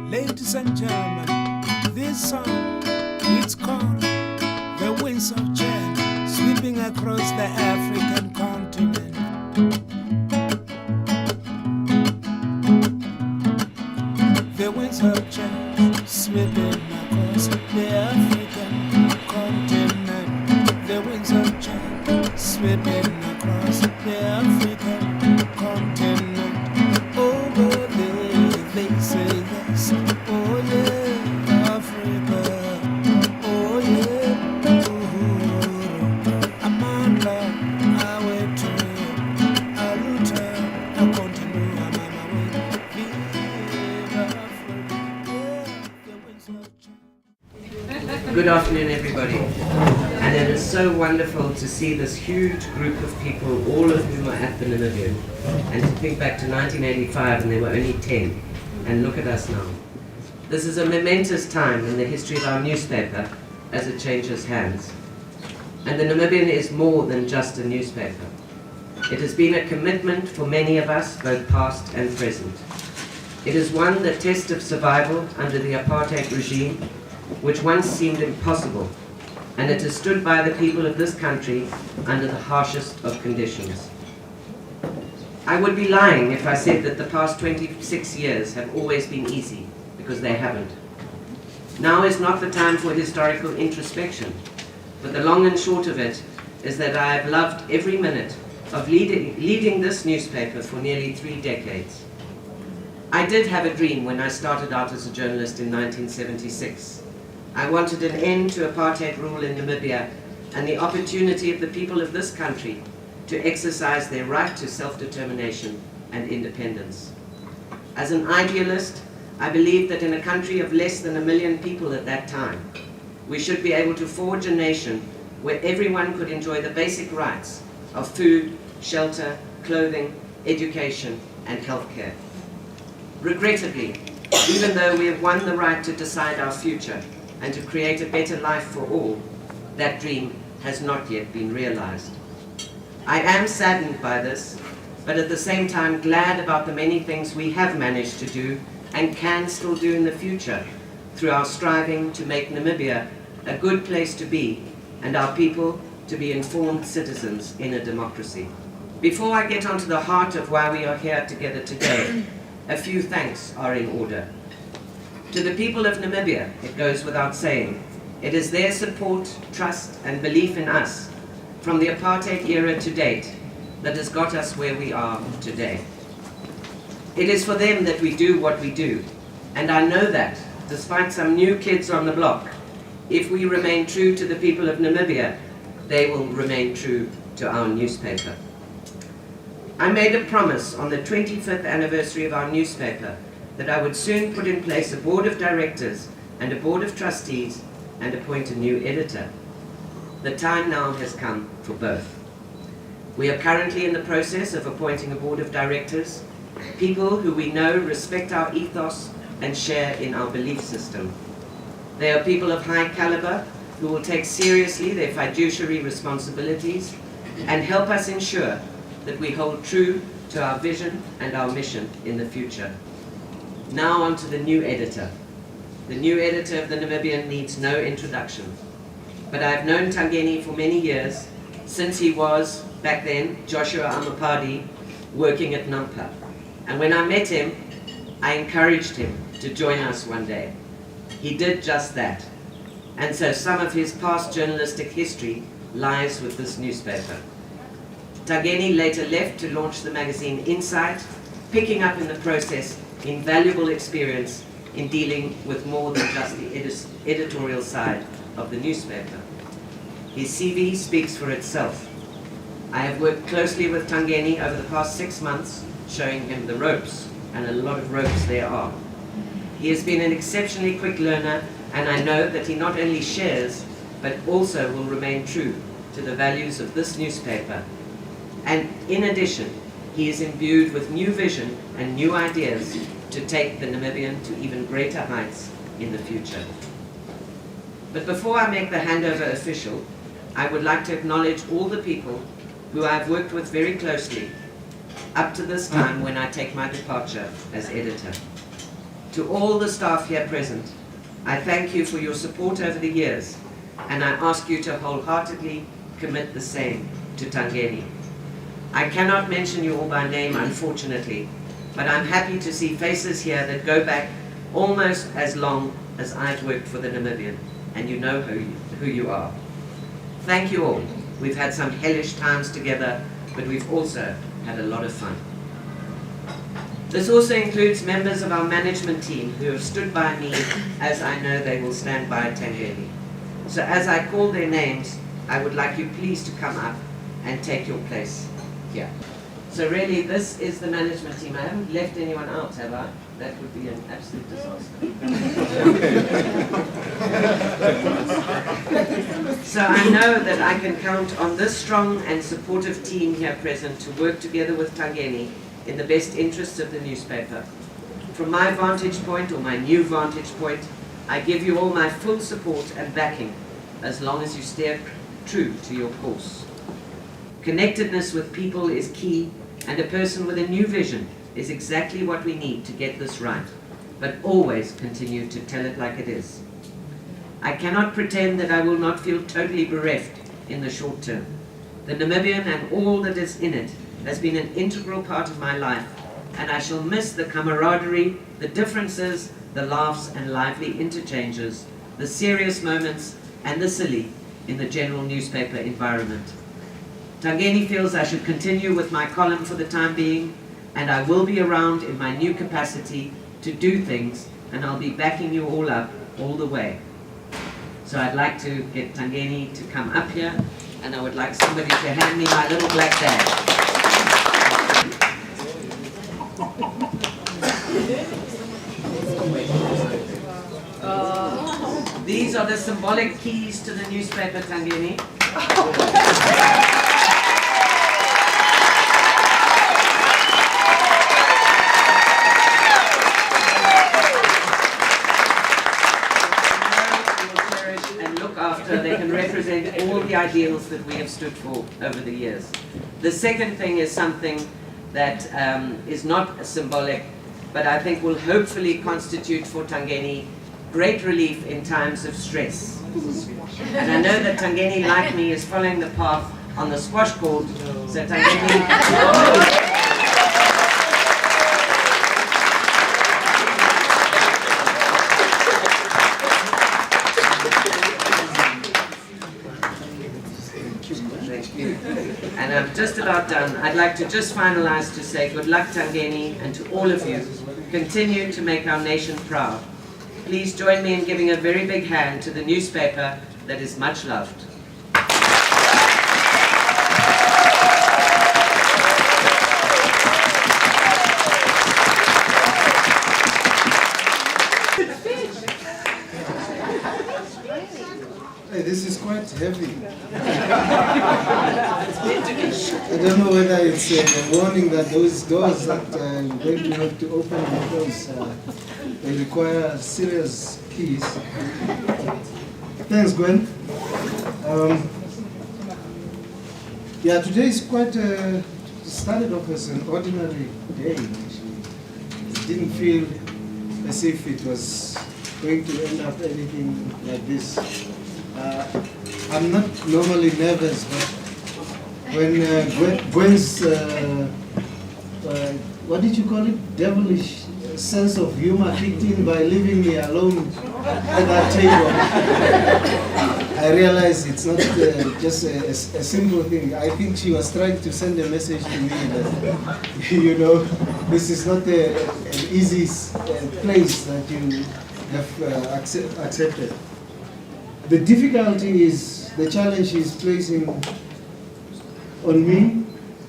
Ladies and gentlemen, this song, it's called The Winds of Change, sweeping across the African continent. The winds of change, sweeping across the African continent. The winds of change, sweeping across the African continent. Over there, they say this. Oh yeah, Africa. Oh yeah, Uhuru. Amanda, Awetu, Aluta, Akontinua, Mama, Viva Africa. Yeah, the winds of change. Good afternoon, everybody. And it is so wonderful to see this huge group of people, all of whom are at the Namibian. And to think back to 1985 and there were only 10. And look at us now. This is a momentous time in the history of our newspaper as it changes hands. And the Namibian is more than just a newspaper. It has been a commitment for many of us, both past and present. It is one the test of survival under the apartheid regime, which once seemed impossible, and it has stood by the people of this country under the harshest of conditions. I would be lying if I said that the past 26 years have always been easy, because they haven't. Now is not the time for historical introspection, but the long and short of it is that I have loved every minute of leading this newspaper for nearly 3 decades. I did have a dream when I started out as a journalist in 1976. I wanted an end to apartheid rule in Namibia and the opportunity of the people of this country to exercise their right to self-determination and independence. As an idealist, I believed that in a country of less than 1 million people at that time, we should be able to forge a nation where everyone could enjoy the basic rights of food, shelter, clothing, education, and healthcare. Regrettably, even though we have won the right to decide our future and to create a better life for all, that dream has not yet been realized. I am saddened by this, but at the same time glad about the many things we have managed to do and can still do in the future through our striving to make Namibia a good place to be and our people to be informed citizens in a democracy. Before I get onto the heart of why we are here together today, a few thanks are in order. To the people of Namibia, it goes without saying, it is their support, trust, and belief in us from the apartheid era to date that has got us where we are today. It is for them that we do what we do, and I know that, despite some new kids on the block, if we remain true to the people of Namibia, they will remain true to our newspaper. I made a promise on the 25th anniversary of our newspaper that I would soon put in place a board of directors and a board of trustees and appoint a new editor. The time now has come for both. We are currently in the process of appointing a board of directors, people who we know respect our ethos and share in our belief system. They are people of high caliber who will take seriously their fiduciary responsibilities and help us ensure that we hold true to our vision and our mission in the future. Now on to the new editor. The new editor of the Namibian needs no introduction. But I've known Tangeni for many years, since he was, back then, Joshua Amupadhi, working at Nampa. And when I met him, I encouraged him to join us one day. He did just that. And so some of his past journalistic history lies with this newspaper. Tangeni later left to launch the magazine Insight, picking up in the process invaluable experience in dealing with more than just the editorial side of the newspaper. His CV speaks for itself. I have worked closely with Tangeni over the past 6 months, showing him the ropes, and a lot of ropes there are. He has been an exceptionally quick learner, and I know that he not only shares, but also will remain true to the values of this newspaper. And in addition, he is imbued with new vision and new ideas to take the Namibian to even greater heights in the future. But before I make the handover official, I would like to acknowledge all the people who I have worked with very closely up to this time when I take my departure as editor. To all the staff here present, I thank you for your support over the years, and I ask you to wholeheartedly commit the same to Tangeni. I cannot mention you all by name, unfortunately, but I'm happy to see faces here that go back almost as long as I've worked for the Namibian, and you know who you are. Thank you all. We've had some hellish times together, but we've also had a lot of fun. This also includes members of our management team who have stood by me as I know they will stand by Tangeni. So as I call their names, I would like you please to come up and take your place here. So really, this is the management team. I haven't left anyone out, have I? That would be an absolute disaster. So I know that I can count on this strong and supportive team here present to work together with Tangeni in the best interests of the newspaper. From my vantage point, or my new vantage point, I give you all my full support and backing as long as you steer true to your course. Connectedness with people is key, and a person with a new vision is exactly what we need to get this right, but always continue to tell it like it is. I cannot pretend that I will not feel totally bereft in the short term. The Namibian and all that is in it has been an integral part of my life, and I shall miss the camaraderie, the differences, the laughs and lively interchanges, the serious moments and the silly in the general newspaper environment. Tangeni feels I should continue with my column for the time being, and I will be around in my new capacity to do things, and I'll be backing you all up all the way. So I'd like to get Tangeni to come up here, and I would like somebody to hand me my little black bag. These are the symbolic keys to the newspaper, Tangeni. They can represent all the ideals that we have stood for over the years. The second thing is something that is not symbolic, but I think will hopefully constitute for Tangeni great relief in times of stress. And I know that Tangeni, like me, is following the path on the squash court, so Tangeni... And I'm just about done. I'd like to just finalize to say good luck, Tangeni, and to all of you. Continue to make our nation proud. Please join me in giving a very big hand to the newspaper that is much loved. Hey, this is quite heavy. I don't know whether it's a warning that those doors that you're going to have to open because they require serious keys. Thanks, Gwen. Yeah, today is quite started off as an ordinary day, actually. It didn't feel as if it was going to end up anything like this. I'm not normally nervous, but when Gwen's, what did you call it, devilish sense of humor kicked in by leaving me alone at that table, I realized it's not just a simple thing. I think she was trying to send a message to me that, you know, this is not an easy place that you have accepted. The difficulty is, the challenge is placing on me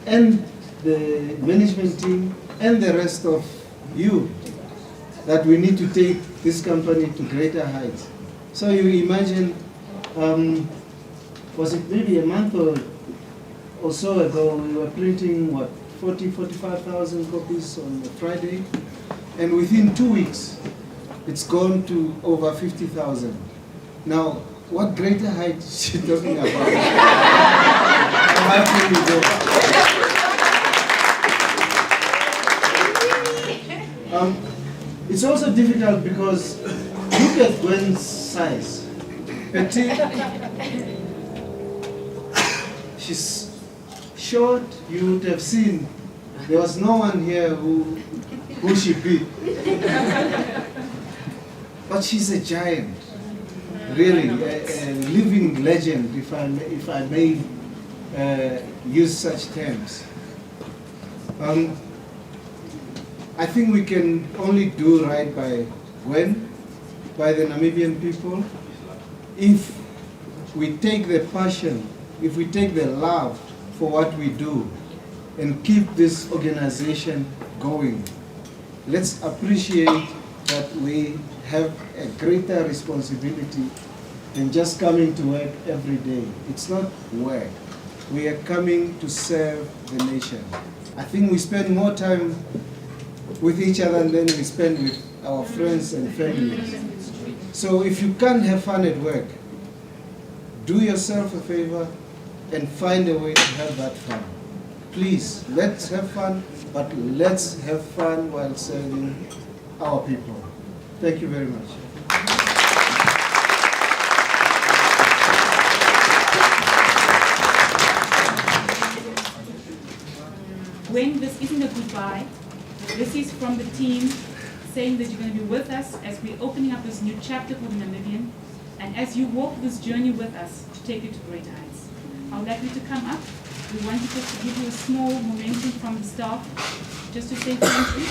and the management team and the rest of you that we need to take this company to greater heights. So you imagine, was it maybe a month or so ago, we were printing, what, 45,000 copies on a Friday, and within 2 weeks, it's gone to over 50,000. Now, what greater height is she talking about? How can we go? It's also difficult because look at Gwen's size. Petite. She's short. You would have seen there was no one here who she beat. But she's a giant, really, a living legend, if I may use such terms. I think we can only do right by Gwen, by the Namibian people, if we take the passion, if we take the love for what we do and keep this organization going. Let's appreciate that we have a greater responsibility than just coming to work every day. It's not work. We are coming to serve the nation. I think we spend more time with each other than we spend with our friends and families. So if you can't have fun at work, do yourself a favor and find a way to have that fun. Please, let's have fun, but let's have fun while serving our people. Thank you very much. Gwen, this isn't a goodbye. This is from the team saying that you're going to be with us as we're opening up this new chapter for the Namibian, and as you walk this journey with us to take you to great heights. I'd like you to come up. We wanted just to give you a small momentum from the staff, just to say thank you.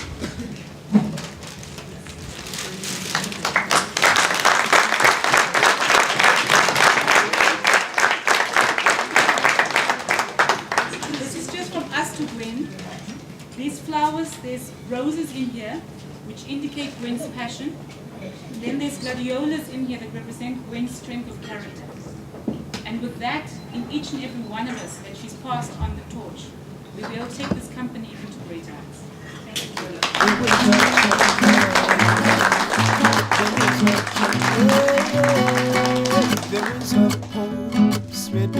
This is just from us to Gwen. These flowers, there's roses in here, which indicate Gwen's passion. And then there's gladiolas in here that represent Gwen's strength of character. And with that, in each and every one of us, that she's passed on the torch, we will take this company into great heights. Thank The winds of hope sweep